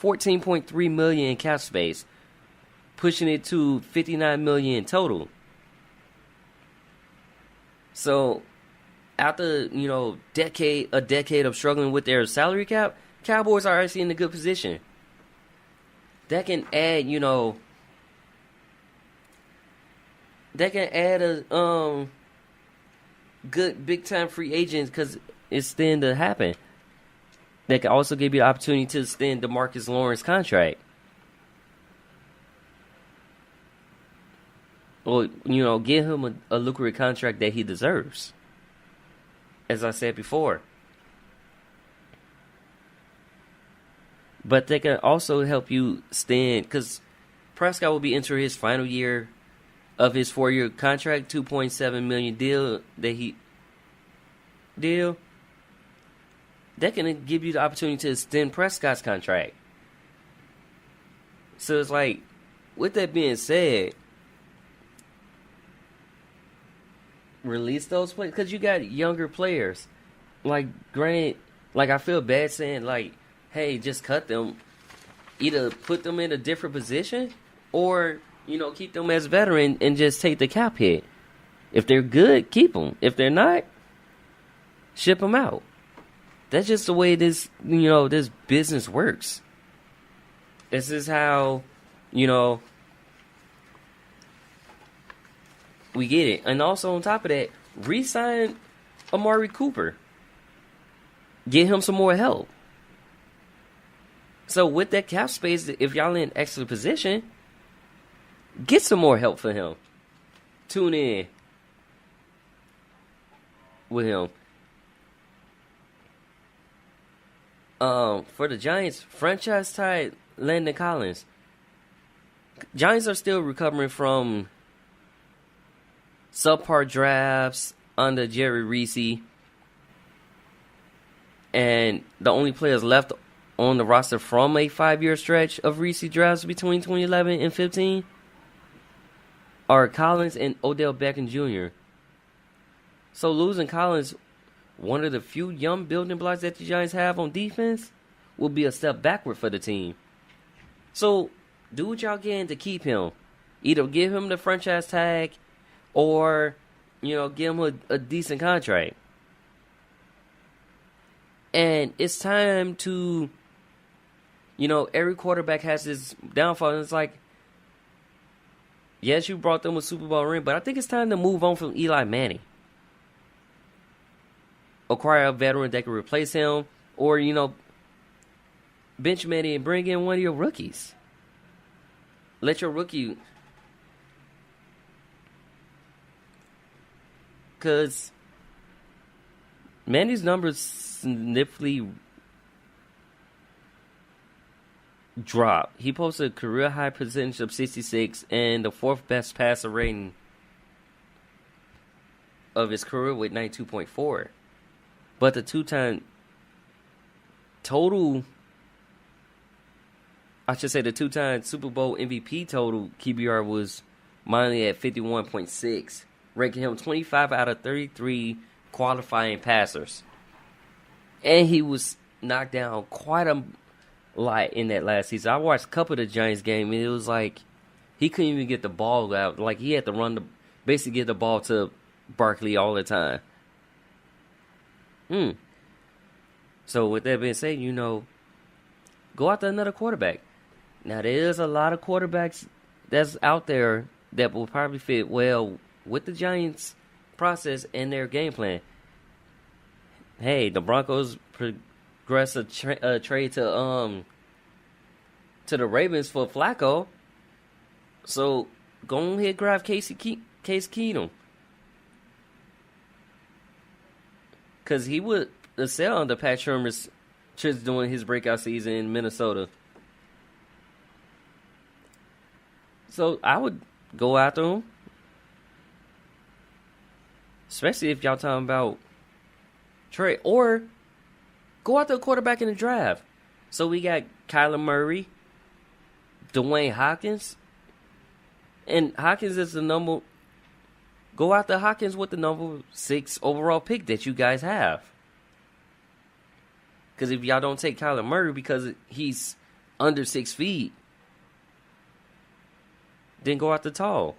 $14.3 million in cap space, pushing it to $59 million in total. So, after, a decade of struggling with their salary cap, Cowboys are actually in a good position. That can add, a good big time free agents because it's then to happen. That can also give you the opportunity to extend DeMarcus Lawrence contract. Or, give him a lucrative contract that he deserves. As I said before. But they can also help you stand, because Prescott will be entering his final year of his 4-year contract, $2.7 million deal that can give you the opportunity to extend Prescott's contract. So it's like, with that being said, release those players, because you got younger players. Like, granted, like, I feel bad saying, like, hey, just cut them. Either put them in a different position or, keep them as veteran and just take the cap hit. If they're good, keep them. If they're not, ship them out. That's just the way this business works. This is how, we get it. And also on top of that, re-sign Amari Cooper. Get him some more help. So with that cap space, if y'all in excellent position, get some more help for him. Tune in with him. For the Giants, franchise tag Landon Collins. Giants are still recovering from subpar drafts under Jerry Reese. And the only players left on the roster from a 5-year stretch of Reese drafts between 2011 and 15 are Collins and Odell Beckham Jr. So losing Collins one of the few young building blocks that the Giants have on defense, will be a step backward for the team. So, do what y'all can to keep him. Either give him the franchise tag or, give him a decent contract. And it's time to, every quarterback has his downfall. And it's like, yes, you brought them a Super Bowl ring, but I think it's time to move on from Eli Manning. Acquire a veteran that can replace him, or, bench Manning and bring in one of your rookies. Let your rookie... Because Manning's numbers significantly dropped. He posted a career high percentage of 66 and the fourth best passer rating of his career with 92.4. But the two-time total, the two-time Super Bowl MVP total QBR was mildly at 51.6, ranking him 25 out of 33 qualifying passers. And he was knocked down quite a lot in that last season. I watched a couple of the Giants game, and it was like he couldn't even get the ball out. Like, he had to basically get the ball to Barkley all the time. So with that being said, go after another quarterback. Now, there's a lot of quarterbacks that's out there that will probably fit well with the Giants' process and their game plan. Hey, the Broncos progressed a trade to the Ravens for Flacco. So go ahead, grab Case Keenum. Because he would excel under Pat Shermer's just doing his breakout season in Minnesota. So I would go after him. Especially if y'all talking about trade. Or go after a quarterback in the draft. So we got Kyler Murray, Dwayne Hopkins. And Hopkins is the number... Go after Hopkins with the number 6 overall pick that you guys have. Because if y'all don't take Kyler Murray because he's under 6 feet, then go after tall.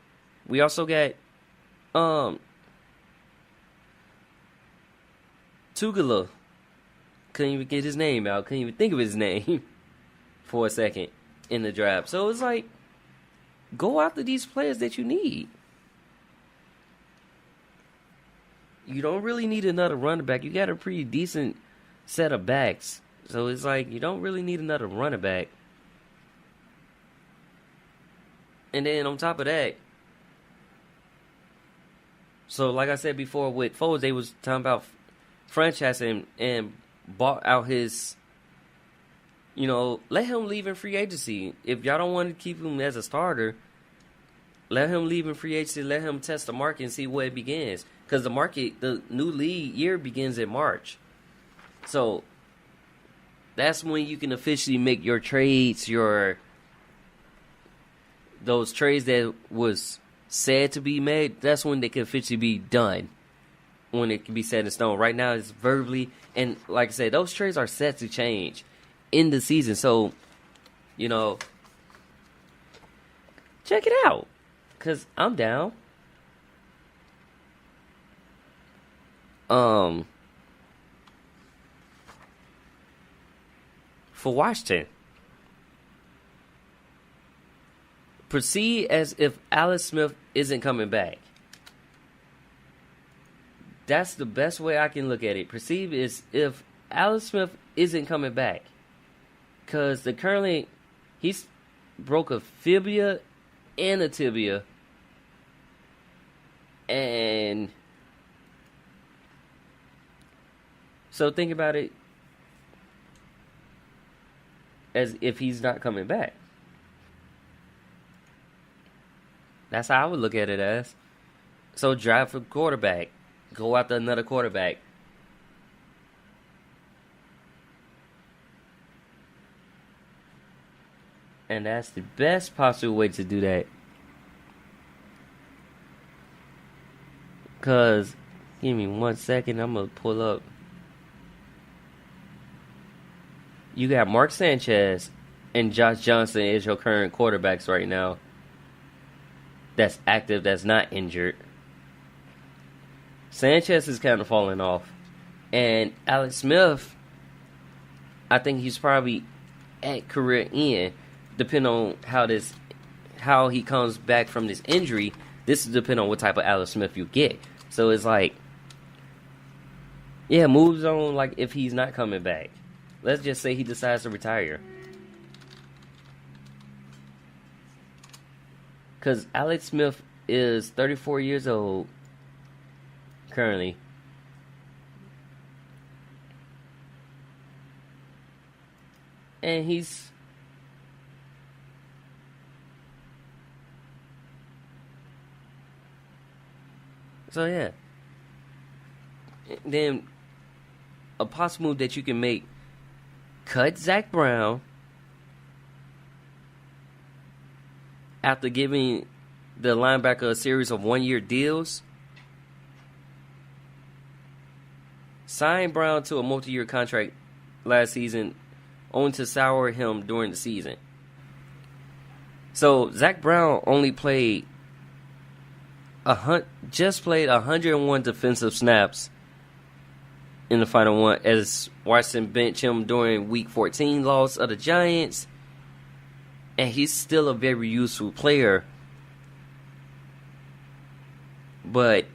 We also got Tugela. Couldn't even get his name out. Couldn't even think of his name for a second in the draft. So it's like, go after these players that you need. You don't really need another running back. You got a pretty decent set of backs. So it's like, you don't really need another running back. And then on top of that, so like I said before with Foles, they was talking about franchising and bought out his, let him leave in free agency. If y'all don't want to keep him as a starter, let him leave in free agency. Let him test the market and see where it begins. Because the new league year begins in March. So that's when you can officially make your trades, those trades that was said to be made, that's when they can officially be done. When it can be set in stone. Right now it's verbally, and like I said, those trades are set to change in the season. So, check it out. Because I'm down. For Washington, proceed as if Alex Smith isn't coming back. That's the best way I can look at it. Proceed as if Alex Smith isn't coming back. Because he's broke a fibula and a tibia. And so think about it as if he's not coming back. That's how I would look at it as. So draft a quarterback. Go after another quarterback. And that's the best possible way to do that. Because Give me 1 second. I'm going to pull up. You got Mark Sanchez and Josh Johnson as your current quarterbacks right now. That's active, that's not injured. Sanchez is kind of falling off. And Alex Smith, I think he's probably at career end, depending on how he comes back from this injury. This is depending on what type of Alex Smith you get. So it's like, yeah, moves on like if he's not coming back. Let's just say he decides to retire. Because Alex Smith is 34 years old currently. And he's... So, yeah. Then, a possible move that you can make, cut Zach Brown after giving the linebacker a series of one-year deals. Sign Brown to a multi-year contract last season, only to sour him during the season. So, Zach Brown only played 101 defensive snaps in the final one, as Washington benched him during Week 14 loss of the Giants. And he's still a very useful player. But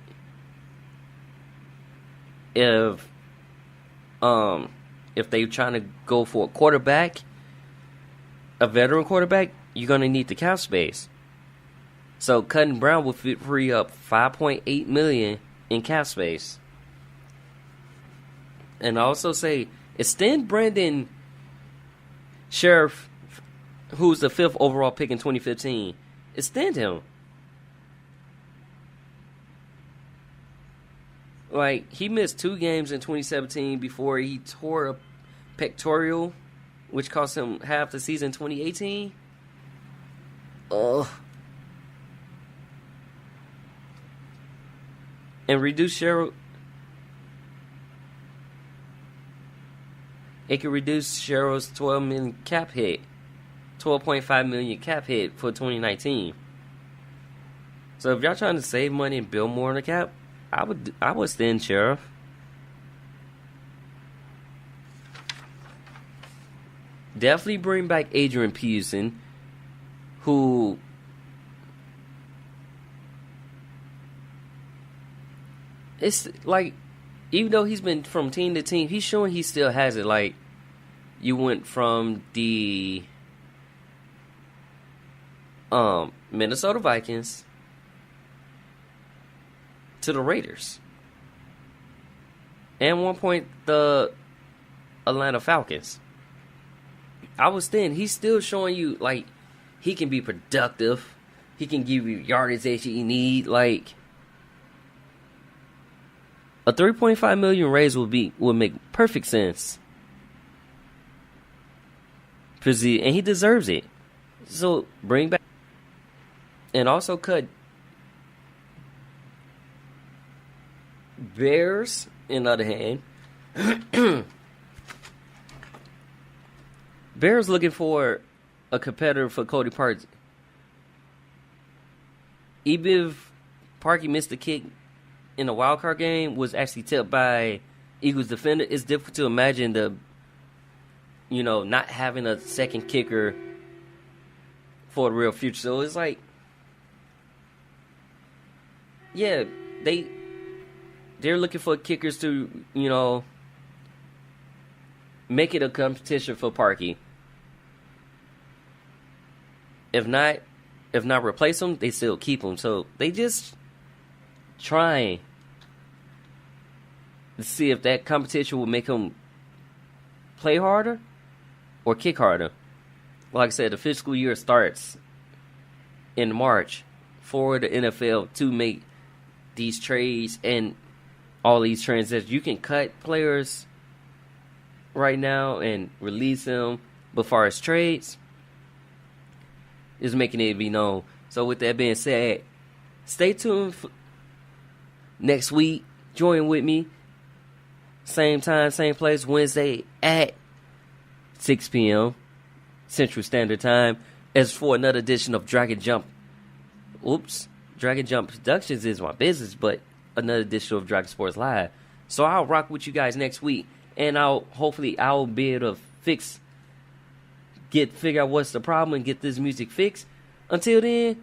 if they're trying to go for a quarterback, a veteran quarterback, you're going to need the cap space. So cutting Brown will free up $5.8 million in cap space. And I also say, extend Brandon Sheriff, who's the 5th overall pick in 2015. Extend him. Like, he missed 2 games in 2017 before he tore a pectoral, which cost him half the season in 2018. Ugh. And reduce Cheryl. It could reduce Cheryl's $12 million cap hit. $12.5 million cap hit for 2019. So if y'all trying to save money and build more on the cap, I would stand Sheriff. Definitely bring back Adrian Peterson, who it's like, even though he's been from team to team, he's showing he still has it. Like, you went from the Minnesota Vikings to the Raiders, and one point the Atlanta Falcons. I was thin. He's still showing you, like, he can be productive. He can give you yardage that you need. Like, a $3.5 million raise would make perfect sense. And he deserves it. So bring back and also cut Bears. On the other hand, Bears looking for a competitor for Cody Parkey. Even if Parkey missed the kick in the wild card game, was actually tipped by Eagles defender, it's difficult to imagine not having a second kicker for the real future. So it's like, yeah, they're looking for kickers to, make it a competition for Parkey. If not replace him, they still keep him. So they just trying to see if that competition will make him play harder or kick harder. Like I said, the fiscal year starts in March for the NFL to make these trades and all these transactions. You can cut players right now and release them, but as far as trades, is making it be known. So with that being said, stay tuned for next week. join with me. Same time, same place, Wednesday at 6 p.m. Central Standard Time, as for another edition of Dragon Jump. Dragon Jump Productions is my business, but another edition of Dragon Sports Live. So I'll rock with you guys next week, and I'll be able to figure out what's the problem and get this music fixed. Until then,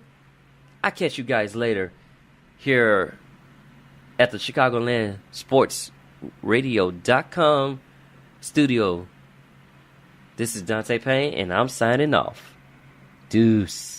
I catch you guys later here at the Chicagoland Sports Radio.com studio. This is Dante Payne, and I'm signing off. Deuce.